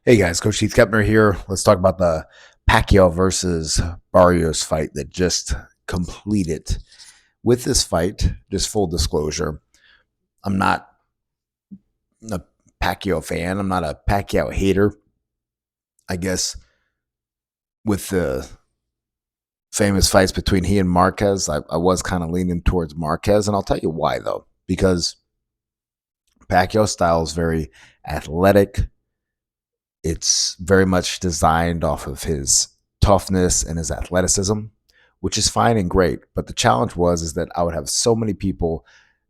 Hey guys, Coach Keith Keppner here. Let's talk about the Pacquiao versus Barrios fight that just completed. With this fight, just full disclosure, I'm not a Pacquiao fan. I'm not a Pacquiao hater. I guess with the famous fights between he and Marquez, I was kind of leaning towards Marquez, and I'll tell you why though. Because Pacquiao's style is very athletic. It's very much designed off of his toughness and his athleticism, which is fine and great. But the challenge was is that I would have so many people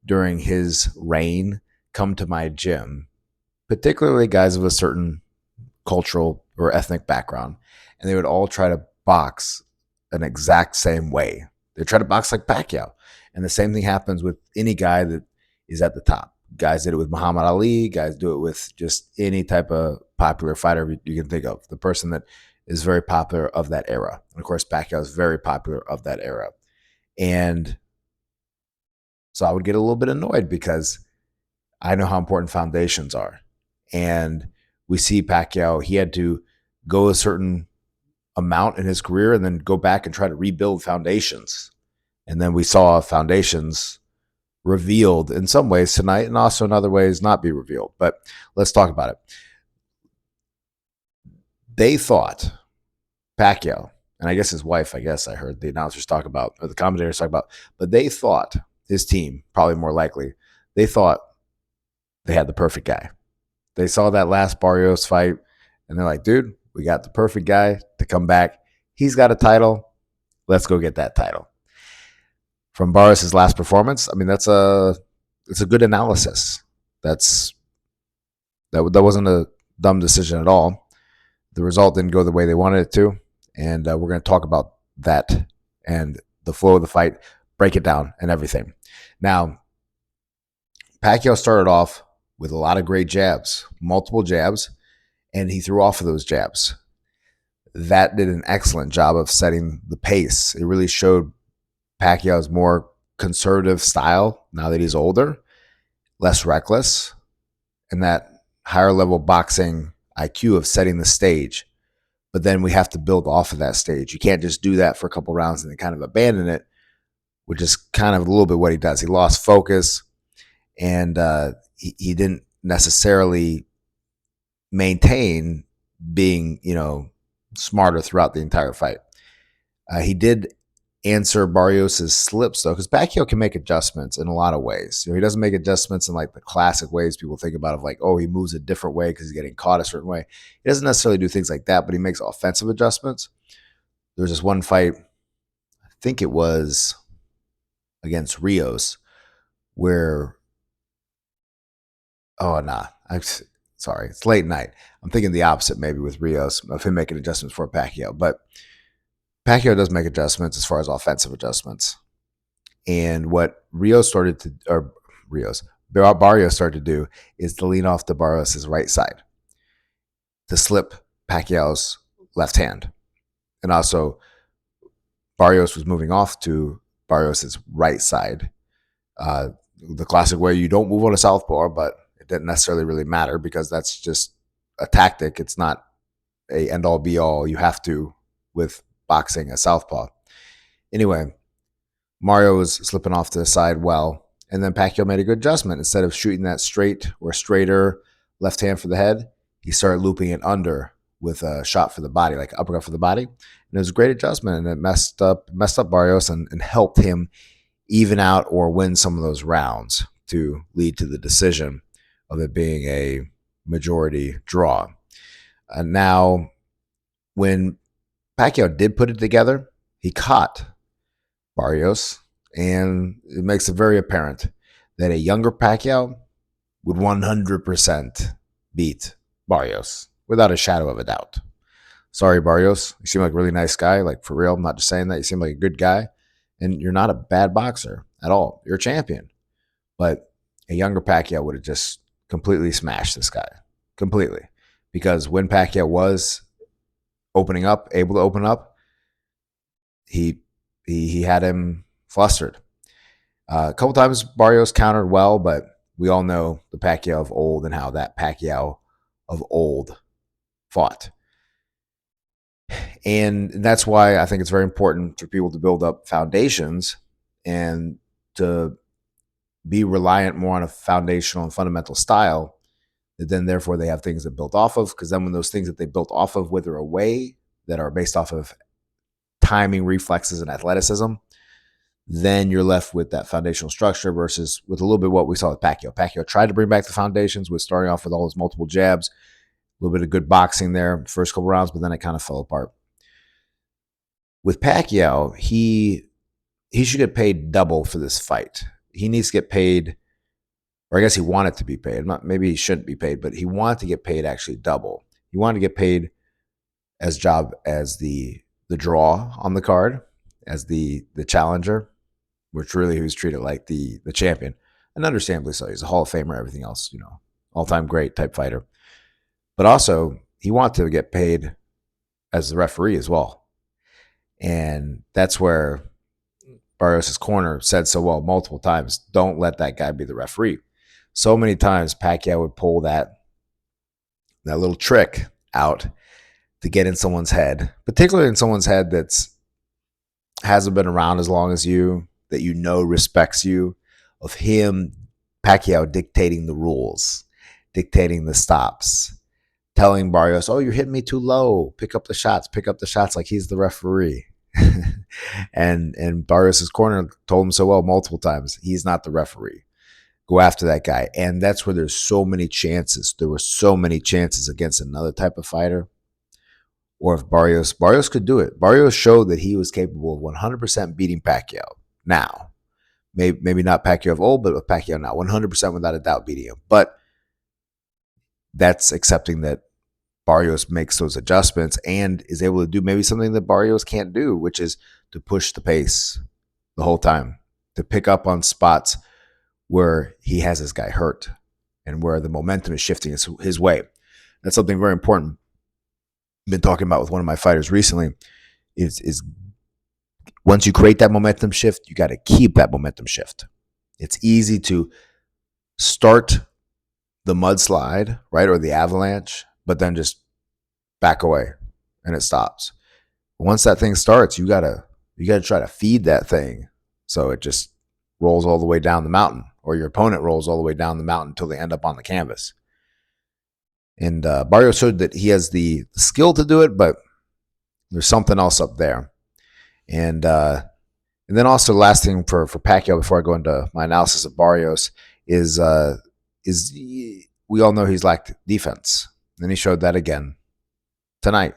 during his reign come to my gym, particularly guys of a certain cultural or ethnic background, and they would all try to box an exact same way. They try to box like Pacquiao. And the same thing happens with any guy that is at the top. Guys did it with Muhammad Ali. Guys do it with just any type of popular fighter you can think of. The person that is very popular of that era. And of course, Pacquiao is very popular of that era. And so I would get a little bit annoyed because I know how important foundations are. And we see Pacquiao, he had to go a certain amount in his career and then go back and try to rebuild foundations. And then we saw foundations revealed in some ways tonight and also in other ways not be revealed. But let's talk about it. They thought Pacquiao, and I guess his wife, I guess I heard the announcers talk about, or the commentators talk about, but they thought his team, probably more likely, they thought they had the perfect guy. They saw that last Barrios fight and they're like, dude, we got the perfect guy to come back. He's got a title. Let's go get that title. From Barrios' last performance, I mean, it's a good analysis. That wasn't a dumb decision at all. The result didn't go the way they wanted it to, and we're going to talk about that and the flow of the fight, break it down, and everything. Now, Pacquiao started off with a lot of great jabs, multiple jabs, and he threw off of those jabs. That did an excellent job of setting the pace. It really showed Pacquiao's more conservative style now that he's older, less reckless, and that higher level boxing IQ of setting the stage. But then we have to build off of that stage. You can't just do that for a couple rounds and then kind of abandon it, which is kind of a little bit what he does. He lost focus and he didn't necessarily maintain being, smarter throughout the entire fight. He did answer Barrios' slips, though, because Pacquiao can make adjustments in a lot of ways. He doesn't make adjustments in like the classic ways people think about of like, oh, he moves a different way because he's getting caught a certain way. He doesn't necessarily do things like that, but he makes offensive adjustments. There was this one fight, I think it was against Rios, where, oh, nah, sorry, it's late night. I'm thinking the opposite maybe with Rios of him making adjustments for Pacquiao, but Pacquiao does make adjustments as far as offensive adjustments. And what Barrios started to do is to lean off to Barrios' right side to slip Pacquiao's left hand. And also, Barrios was moving off to Barrios' right side. The classic way you don't move on a southpaw, but it didn't necessarily really matter because that's just a tactic. It's not a end all be all. You have to with boxing a southpaw. Anyway, Mario was slipping off to the side well, and then Pacquiao made a good adjustment. Instead of shooting that straight or straighter left hand for the head, he started looping it under with a shot for the body, like uppercut for the body. And it was a great adjustment, and it messed up Barrios and helped him even out or win some of those rounds to lead to the decision of it being a majority draw. Now, when Pacquiao did put it together, he caught Barrios, and it makes it very apparent that a younger Pacquiao would 100% beat Barrios without a shadow of a doubt. Sorry, Barrios. You seem like a really nice guy. Like, for real, I'm not just saying that. You seem like a good guy, and you're not a bad boxer at all. You're a champion. But a younger Pacquiao would have just completely smashed this guy. Completely. Because when Pacquiao was able to open up, he had him flustered. A couple times Barrios countered well, but we all know the Pacquiao of old and how that Pacquiao of old fought. And that's why I think it's very important for people to build up foundations and to be reliant more on a foundational and fundamental style. Then therefore they have things that built off of, because then when those things that they built off of wither away, that are based off of timing, reflexes, and athleticism, then you're left with that foundational structure versus with a little bit what we saw with Pacquiao. Pacquiao tried to bring back the foundations with starting off with all his multiple jabs, a little bit of good boxing there first couple rounds, but then it kind of fell apart. With Pacquiao, he should get paid double for this fight. He needs to get paid, or I guess he wanted to be paid. Maybe he shouldn't be paid, but he wanted to get paid actually double. He wanted to get paid as job as the draw on the card, as the challenger, which really he was treated like the champion, and understandably so. He's a Hall of Famer, everything else, all-time great type fighter. But also, he wanted to get paid as the referee as well. And that's where Barrios' corner said so well multiple times, don't let that guy be the referee. So many times Pacquiao would pull that little trick out to get in someone's head, particularly in someone's head that's hasn't been around as long as you, that respects you, of him, Pacquiao, dictating the rules, dictating the stops, telling Barrios, oh, you're hitting me too low, pick up the shots like he's the referee. and Barrios' corner told him so well multiple times, he's not the referee. Go after that guy. And that's where there's so many chances. There were so many chances against another type of fighter. Or if Barrios could do it. Barrios showed that he was capable of 100% beating Pacquiao now. Maybe not Pacquiao of old, but with Pacquiao now. 100% without a doubt beating him. But that's accepting that Barrios makes those adjustments and is able to do maybe something that Barrios can't do, which is to push the pace the whole time, to pick up on spots where he has his guy hurt and where the momentum is shifting his way. That's something very important. I've been talking about with one of my fighters recently is once you create that momentum shift, you got to keep that momentum shift. It's easy to start the mudslide, right, or the avalanche, but then just back away and it stops. Once that thing starts, you gotta try to feed that thing so it just rolls all the way down the mountain, or your opponent rolls all the way down the mountain until they end up on the canvas. And Barrios showed that he has the skill to do it, but there's something else up there. And then also the last thing for Pacquiao before I go into my analysis of Barrios is we all know he's lacked defense. And he showed that again tonight.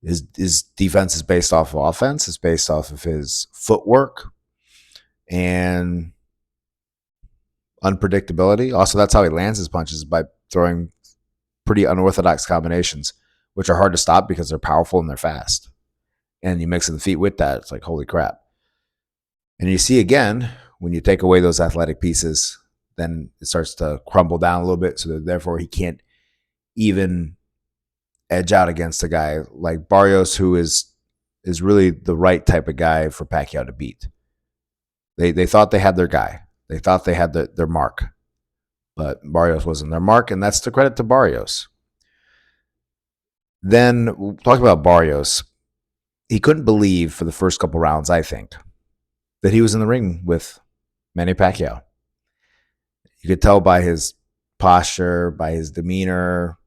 His defense is based off of offense. It's based off of his footwork and unpredictability. Also, that's how he lands his punches, by throwing pretty unorthodox combinations, which are hard to stop because they're powerful and they're fast. And you mix in the feet with that, it's like, holy crap. And you see again, when you take away those athletic pieces, then it starts to crumble down a little bit, so that therefore he can't even edge out against a guy like Barrios, who is really the right type of guy for Pacquiao to beat. They thought they had their guy. They thought they had their mark. But Barrios wasn't their mark, and that's the credit to Barrios. Then we'll talk about Barrios. He couldn't believe for the first couple rounds, I think, that he was in the ring with Manny Pacquiao. You could tell by his posture, by his demeanor,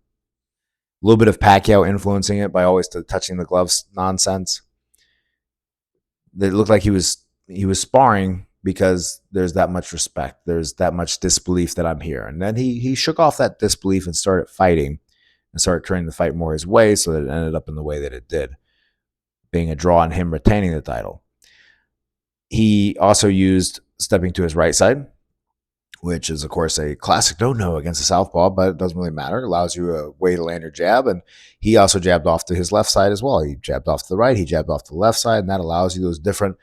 a little bit of Pacquiao influencing it by always touching the gloves nonsense. It looked like he was sparring because there's that much respect. There's that much disbelief that I'm here. And then he shook off that disbelief and started fighting and started turning the fight more his way, so that it ended up in the way that it did, being a draw and him retaining the title. He also used stepping to his right side, which is, of course, a classic no-no against a southpaw, but it doesn't really matter. It allows you a way to land your jab, and he also jabbed off to his left side as well. He jabbed off to the right, he jabbed off to the left side, and that allows you those different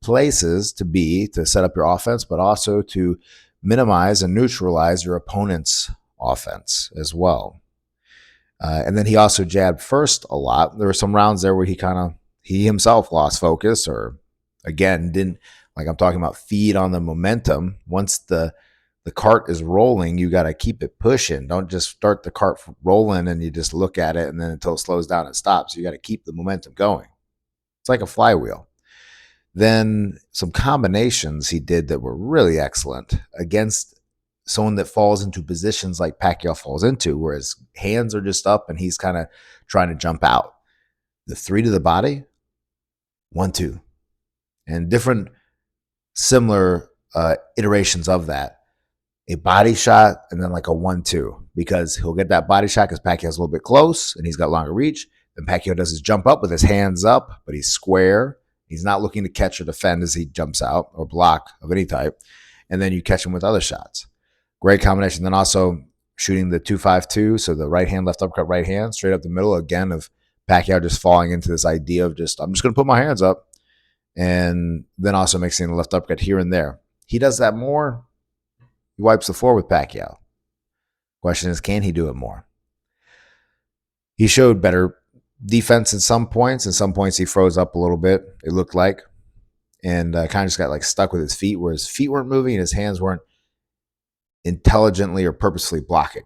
places to set up your offense, but also to minimize and neutralize your opponent's offense as well. And then he also jabbed first a lot. There were some rounds there where he himself lost focus, or again, didn't, like I'm talking about, feed on the momentum. Once the the cart is rolling, you got to keep it pushing. Don't just start the cart rolling and you just look at it and then until it slows down and stops. You got to keep the momentum going. It's like a flywheel. Then some combinations he did that were really excellent against someone that falls into positions like Pacquiao falls into, where his hands are just up and he's kind of trying to jump out. The 3 to the body, 1-2, and different similar iterations of that. A body shot and then like a 1-2, because he'll get that body shot because Pacquiao's a little bit close and he's got longer reach. Then Pacquiao does his jump up with his hands up, but he's square. He's not looking to catch or defend as he jumps out or block of any type. And then you catch him with other shots. Great combination. Then also shooting the 2-5-2, so the right hand, left uppercut, right hand, straight up the middle, again, of Pacquiao just falling into this idea of I'm just going to put my hands up, and then also mixing the left uppercut here and there. He does that more. He wipes the floor with Pacquiao. Question is, can he do it more? He showed better defense at some points. In some points, he froze up a little bit, it looked like, and kind of just got like stuck with his feet, where his feet weren't moving and his hands weren't intelligently or purposefully blocking.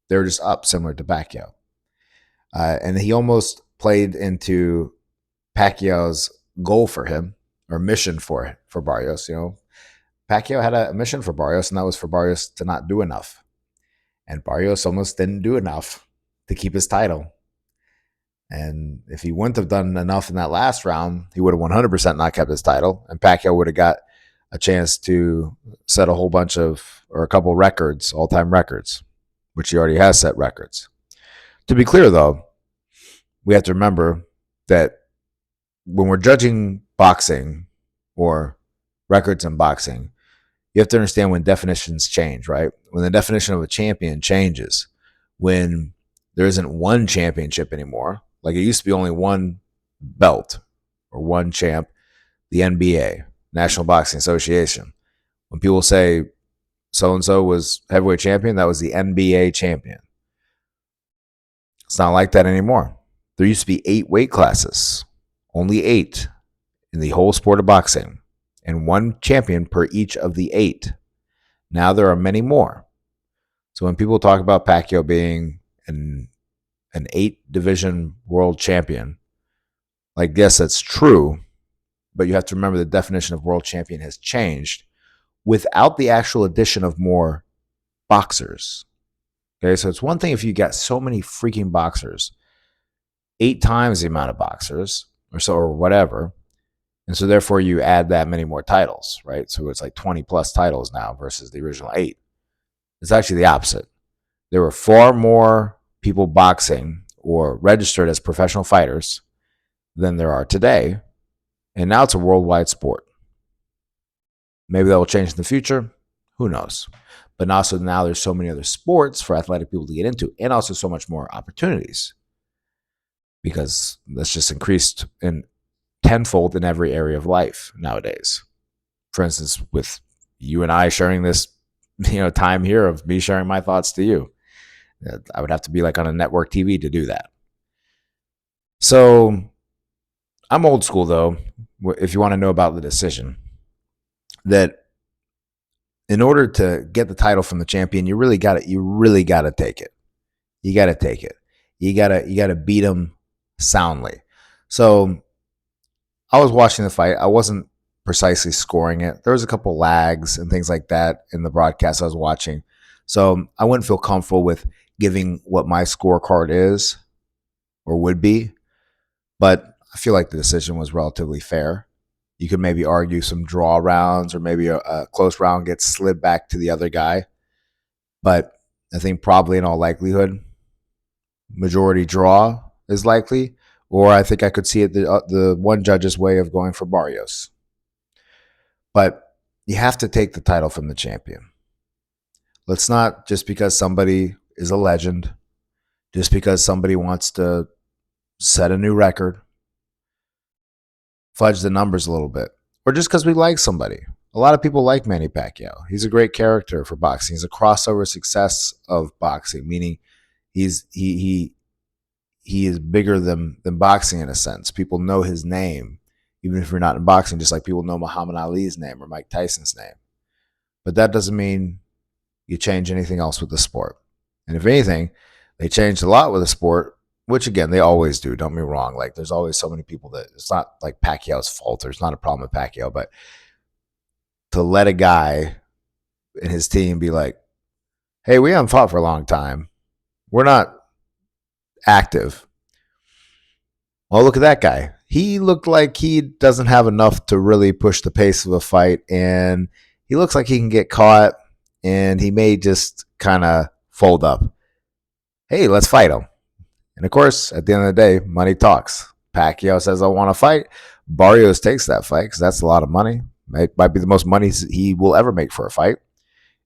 They were just up, similar to Pacquiao. And he almost played into Pacquiao's goal for him, or mission for Barrios. Pacquiao had a mission for Barrios, and that was for Barrios to not do enough. And Barrios almost didn't do enough to keep his title. And if he wouldn't have done enough in that last round, he would have 100% not kept his title, and Pacquiao would have got a chance to set a whole bunch of, or a couple records, all-time records, which he already has set records. To be clear, though, we have to remember that when we're judging boxing or records in boxing, you have to understand when definitions change, right? When the definition of a champion changes, when there isn't one championship anymore, like it used to be only one belt or one champ, the NBA, National Boxing Association. When people say so-and-so was heavyweight champion, that was the NBA champion. It's not like that anymore. There used to be 8 weight classes, only 8 in the whole sport of boxing, and one champion per each of the 8. Now there are many more. So when people talk about Pacquiao being an 8-division world champion, like, yes, that's true, but you have to remember the definition of world champion has changed without the actual addition of more boxers. Okay, so it's one thing if you got so many freaking boxers, 8 times the amount of boxers or so, or whatever, and so therefore you add that many more titles, right? So it's like 20 plus titles now versus the original 8. It's actually the opposite. There were far more people boxing or registered as professional fighters than there are today, and now it's a worldwide sport. Maybe that will change in the future. Who knows? But also now there's so many other sports for athletic people to get into, and also so much more opportunities, because that's just increased in tenfold in every area of life nowadays. For instance, with you and I sharing this, time here of me sharing my thoughts to you, I would have to be like on a network TV to do that. So I'm old school, though, if you want to know about the decision, that in order to get the title from the champion, you really got to take it. You got to take it. You got to beat him soundly. So I was watching the fight. I wasn't precisely scoring it. There was a couple lags and things like that in the broadcast I was watching. So I wouldn't feel comfortable with giving what my scorecard is or would be, but I feel like the decision was relatively fair. You could maybe argue some draw rounds, or maybe a close round gets slid back to the other guy. But I think probably in all likelihood, majority draw is likely, or I think I could see it the one judge's way of going for Barrios. But you have to take the title from the champion. Let's not, just because somebody is a legend, just because somebody wants to set a new record, fudge the numbers a little bit, or just because we like somebody. A lot of people like Manny Pacquiao. He's a great character for boxing. He's a crossover success of boxing, meaning he is bigger than boxing in a sense. People know his name, even if you're not in boxing, just like people know Muhammad Ali's name or Mike Tyson's name. But that doesn't mean you change anything else with the sport. And if anything, they changed a lot with the sport, which again, they always do. Don't be wrong. Like there's always so many people that it's not like Pacquiao's fault. There's not a problem with Pacquiao, but to let a guy and his team be like, hey, we haven't fought for a long time. We're not active. Well, look at that guy. He looked like he doesn't have enough to really push the pace of a fight, and he looks like he can get caught, and he may just kind of fold up. Hey, let's fight him. And of course, at the end of the day, money talks. Pacquiao says, I want to fight. Barrios takes that fight because that's a lot of money. It might be the most money he will ever make for a fight.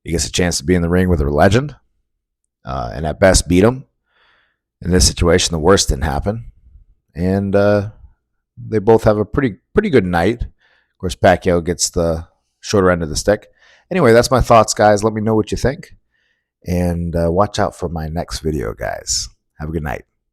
He gets a chance to be in the ring with a legend, and at best beat him. In this situation, the worst didn't happen. And they both have a pretty good night. Of course, Pacquiao gets the shorter end of the stick. Anyway, that's my thoughts, guys. Let me know what you think. And watch out for my next video, guys. Have a good night.